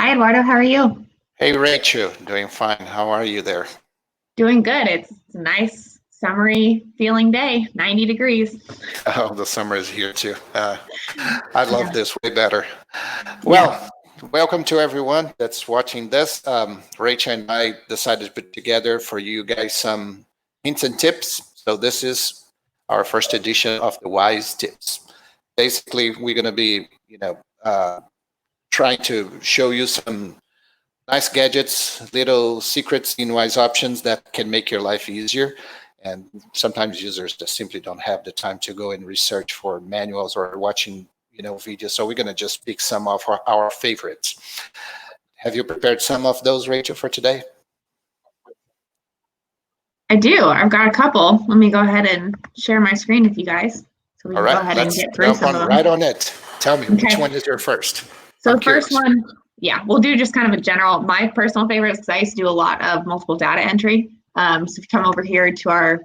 Hi, Eduardo. How are you? Hey Rachel, doing fine. How are you there? Doing good. It's a nice, summery feeling day, 90 degrees. Oh, the summer is here too. I love Yeah. this way better. Yeah. Well, welcome to everyone that's watching this. Rachel and I decided to put together for you guys some hints and tips. So this is our first edition of the Wise Tips. Basically, we're going to be, trying to show you some nice gadgets, little secrets in Wise options that can make your life easier. And sometimes users just simply don't have the time to go and research for manuals or watching, videos. So we're going to just pick some of our favorites. Have you prepared some of those, Rachel, for today? I do. I've got a couple. Let me go ahead and share my screen with you guys so we All can go right, ahead and let's get through jump some on of right them. on it. Tell me, which one is your first? So I'm the first curious. one, yeah, we'll do just kind of a general, my personal favorites, because I used to do a lot of multiple data entry. So if you come over here to our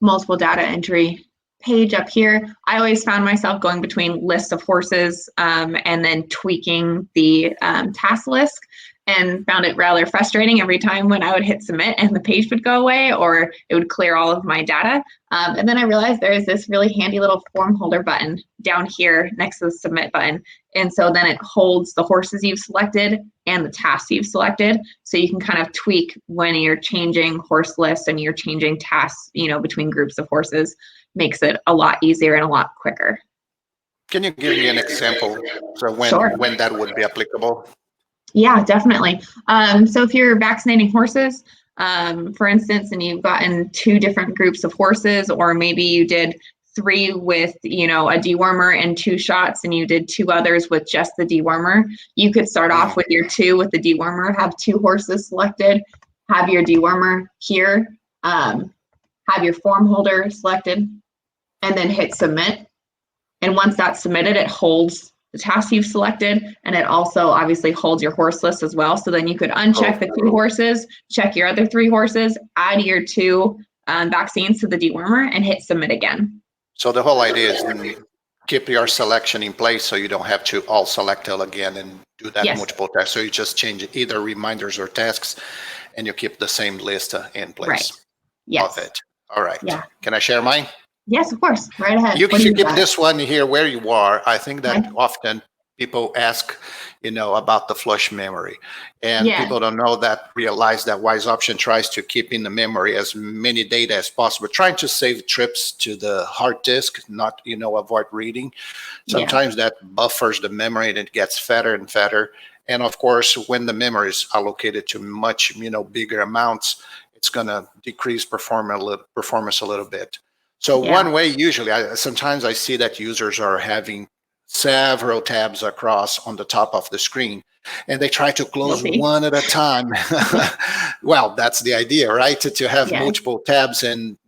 multiple data entry page up here, I always found myself going between lists of horses and then tweaking the task list, and found it rather frustrating every time when I would hit submit and the page would go away or it would clear all of my data. And then I realized there is this really handy little form holder button down here next to the submit button. And so then it holds the horses you've selected and the tasks you've selected. So you can kind of tweak when you're changing horse lists and you're changing tasks, between groups of horses. Makes it a lot easier and a lot quicker. Can you give me an example so Sure. when that would be applicable? Yeah, definitely. So if you're vaccinating horses, for instance, and you've gotten two different groups of horses, or maybe you did three with, a dewormer and two shots, and you did two others with just the dewormer, you could start off with your two with the dewormer, have two horses selected, have your dewormer here, have your form holder selected, and then hit submit. And once that's submitted, it holds the task you've selected, and it also obviously holds your horse list as well. So then you could uncheck the two horses, check your other three horses, add your two vaccines to the dewormer, and hit submit again. So the whole idea is keep your selection in place so you don't have to all select it again and do that multiple times. So you just change either reminders or tasks, and you keep the same list in place. Right. Yes. Love it. All right. Yeah. Can I share mine? Yes, of course. Right ahead. You can keep this one here where you are. I think that often people ask, about the flush memory, and people don't realize that Wise Option tries to keep in the memory as many data as possible, trying to save trips to the hard disk, not, avoid reading. Sometimes that buffers the memory and it gets fatter and fatter. And of course, when the memory is allocated to much, bigger amounts, it's going to decrease performance a little bit. So one way, usually, sometimes I see that users are having several tabs across on the top of the screen, and they try to close one at a time. Well, that's the idea, right? To have multiple tabs and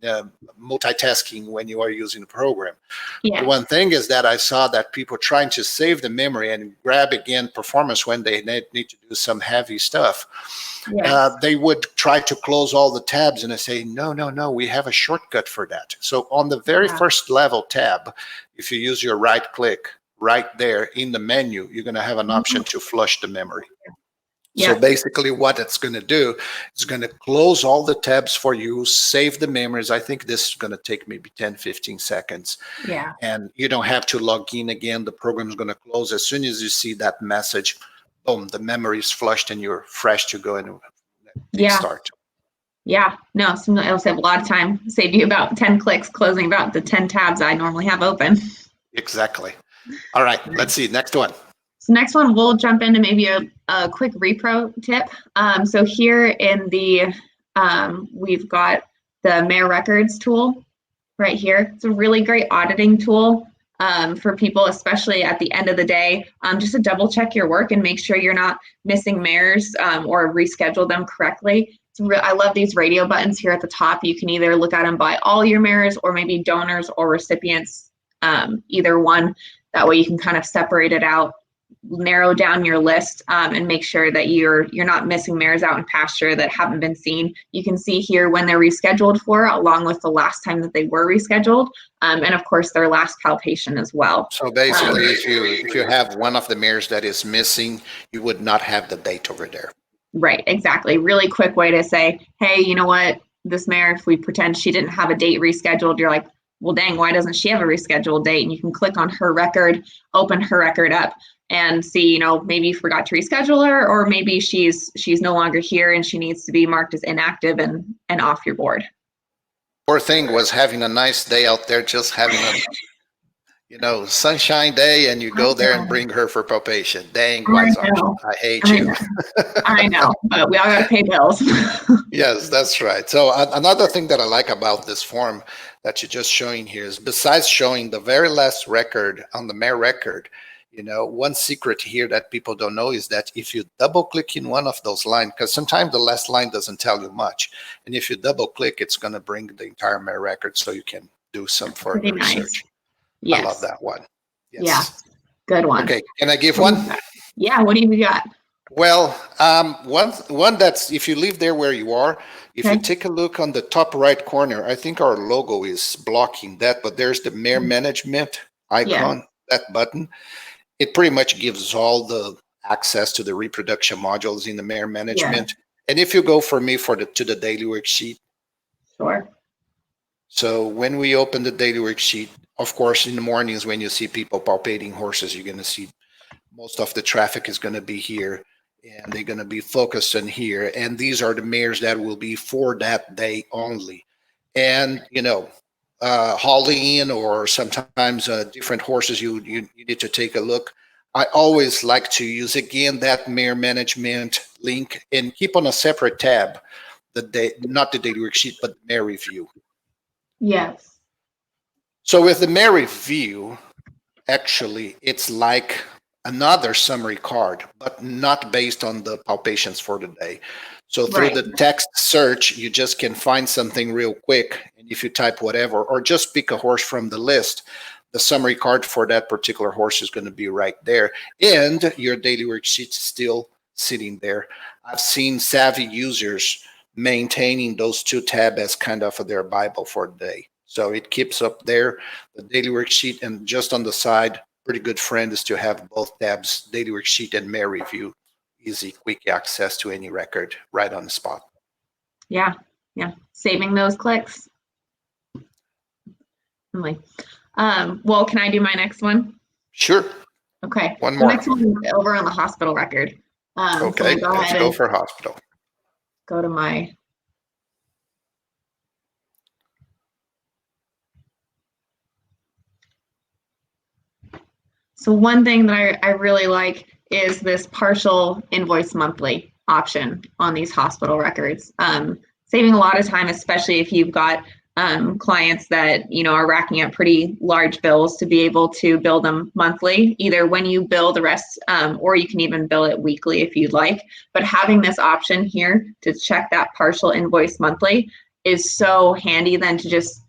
multitasking when you are using the program. The one thing is that I saw that people trying to save the memory and grab again performance when they need to do some heavy stuff. They would try to close all the tabs, and I say, no, we have a shortcut for that. So on the very first level tab, if you use your right click right there in the menu, you're going to have an option to flush the memory. So basically what it's going to do is going to close all the tabs for you, save the memories. I think this is going to take maybe 10, 15 seconds. And you don't have to log in again. The program is going to close as soon as you see that message. Boom, the memory is flushed and you're fresh to go and start. No, so it'll save a lot of time. Save you about 10 clicks closing about the 10 tabs I normally have open. Exactly. All right, let's see. Next one. So next one, we'll jump into maybe a quick repro tip. So here in the, we've got the Mare Records tool right here. It's a really great auditing tool for people, especially at the end of the day, just to double check your work and make sure you're not missing mares or reschedule them correctly. I love these radio buttons here at the top. You can either look at them by all your mares or maybe donors or recipients, either one. That way you can kind of separate it out narrow down your list and make sure that you're not missing mares out in pasture that haven't been seen. You can see here when they're rescheduled for, along with the last time that they were rescheduled, and of course their last palpation as well. So basically, if you have one of the mares that is missing, you would not have the date over there. Right, exactly. Really quick way to say, hey, you know what, this mare, if we pretend she didn't have a date rescheduled, you're like, well, dang, why doesn't she have a rescheduled date? And you can click on her record, open her record up, and see, you know, maybe you forgot to reschedule her, or maybe she's no longer here and she needs to be marked as inactive and off your board. Poor thing was having a nice day out there, just having a, you know, sunshine day, and you go there and bring her for palpation. Dang, wise option. I hate you. I know, but we all got to pay bills. Yes, that's right. So another thing that I like about this form that you're just showing here is, besides showing the very last record on the Mare record, you know, one secret here that people don't know is that if you double click in one of those lines, because sometimes the last line doesn't tell you much, and if you double click, it's going to bring the entire Mare record so you can do some further research. Yes. I love that one. Yes. Yeah, good one. Okay, can I give one? Yeah, what do you got? Well, one that's, if you leave there where you are, if you take a look on the top right corner, I think our logo is blocking that, but there's the Mare management icon, that button. It pretty much gives all the access to the reproduction modules in the Mare management. And if you go for me to the daily worksheet. Sure. So when we open the daily worksheet, of course, in the mornings when you see people palpating horses, you're going to see most of the traffic is going to be here, and they're going to be focused on here. And these are the mares that will be for that day only. And, you know, hauling in, or sometimes different horses, you need to take a look. I always like to use, again, that Mare management link and keep on a separate tab, not the daily worksheet, but the Mare review. Yes. So with the Mare review, actually, it's like another summary card, but not based on the palpations for the day. So through the text search, you just can find something real quick. And if you type whatever, or just pick a horse from the list, the summary card for that particular horse is going to be right there. And your daily worksheet is still sitting there. I've seen savvy users maintaining those two tabs as kind of their Bible for the day. So it keeps up there, the daily worksheet, and just on the side, pretty good friend is to have both tabs, daily worksheet and Mare review. Easy, quick access to any record right on the spot. Yeah. Saving those clicks. Well, can I do my next one? Sure. Okay. One more. The next one is over on the hospital record. Okay, so let's go for hospital. Go to my. So one thing that I really like is this partial invoice monthly option on these hospital records. Saving a lot of time, especially if you've got clients that, you know, are racking up pretty large bills, to be able to bill them monthly, either when you bill the rest, or you can even bill it weekly if you'd like. But having this option here to check that partial invoice monthly is so handy then to just,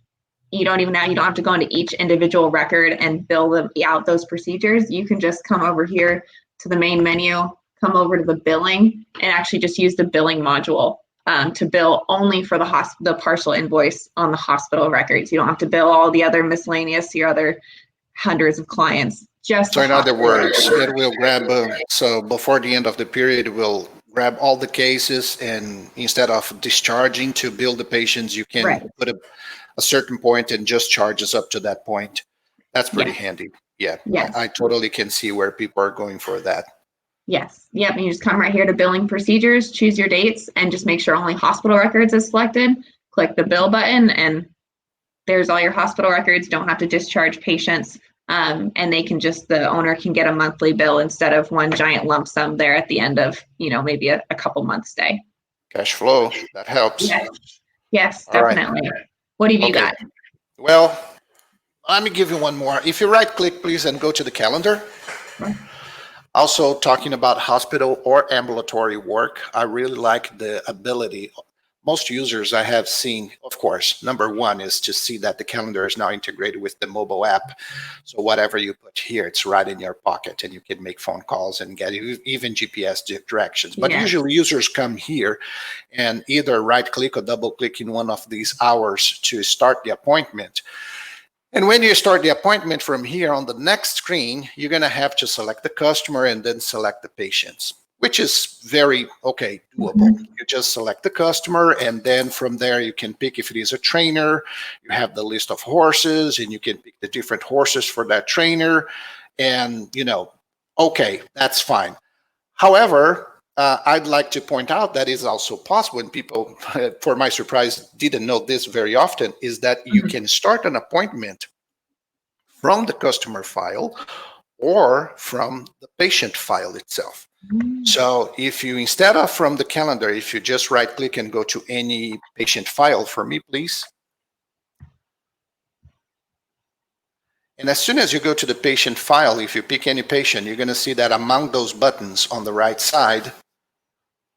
you don't have to go into each individual record and bill them out those procedures. You can just come over here to the main menu, come over to the billing, and actually just use the billing module to bill only for the partial invoice on the hospital records. You don't have to bill all the other miscellaneous, your other hundreds of clients. So in other words, it will grab, so before the end of the period, it will grab all the cases, and instead of discharging to bill the patients, you can put a certain point and just charges up to that point. That's pretty handy. Yeah, I totally can see where people are going for that. Yes. Yep. And you just come right here to billing procedures, choose your dates, and just make sure only hospital records is selected. Click the bill button, and there's all your hospital records. Don't have to discharge patients. And they can just, the owner can get a monthly bill instead of one giant lump sum there at the end of, you know, maybe a couple months stay. Cash flow, that helps. Yes, definitely. Right. What have you got? Well, let me give you one more. If you right click, please, and go to the calendar. Also, talking about hospital or ambulatory work, I really like the ability. most users I have seen, of course, number one is to see that the calendar is now integrated with the mobile app. So whatever you put here, it's right in your pocket, and you can make phone calls and get even GPS directions. But usually users come here and either right click or double click in one of these hours to start the appointment. And when you start the appointment from here on the next screen, you're going to have to select the customer and then select the patients, which is very, doable. You just select the customer, and then from there you can pick if it is a trainer. You have the list of horses, and you can pick the different horses for that trainer. And, that's fine. However, I'd like to point out that is also possible, and people, for my surprise, didn't know this very often, is that you can start an appointment from the customer file or from the patient file itself. So if you, instead of from the calendar, if you just right click and go to any patient file for me, please. And as soon as you go to the patient file, if you pick any patient, you're going to see that among those buttons on the right side,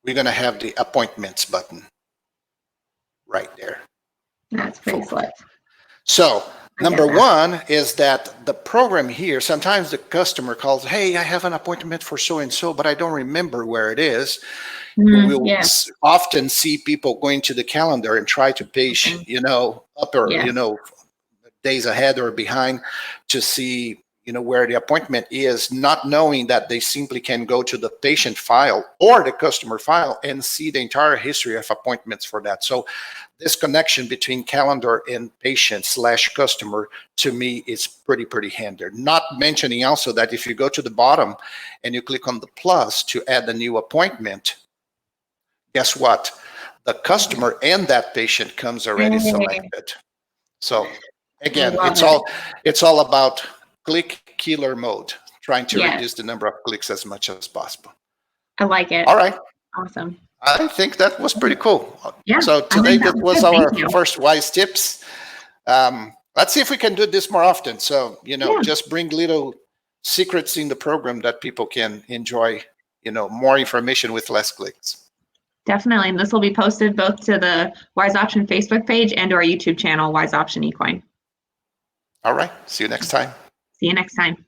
we're going to have the appointments button right there. That's pretty slick. So number one is that the program here, sometimes the customer calls, hey, I have an appointment for so-and-so, but I don't remember where it is. We'll often see people going to the calendar and try to page, up or, days ahead or behind to see, where the appointment is, not knowing that they simply can go to the patient file or the customer file and see the entire history of appointments for that. So this connection between calendar and patient/customer, to me, is pretty handy. Not mentioning also that if you go to the bottom and you click on the plus to add a new appointment, guess what? The customer and that patient comes already selected. So again, it's all about click killer mode, trying to reduce the number of clicks as much as possible. I like it. All right. Awesome. I think that was pretty cool. Yeah. So today that was our first wise tips. Let's see if we can do this more often. So, just bring little secrets in the program that people can enjoy, more information with less clicks. Definitely. And this will be posted both to the Wise Option Facebook page and to our YouTube channel, Wise Option Equine. All right. See you next time. See you next time.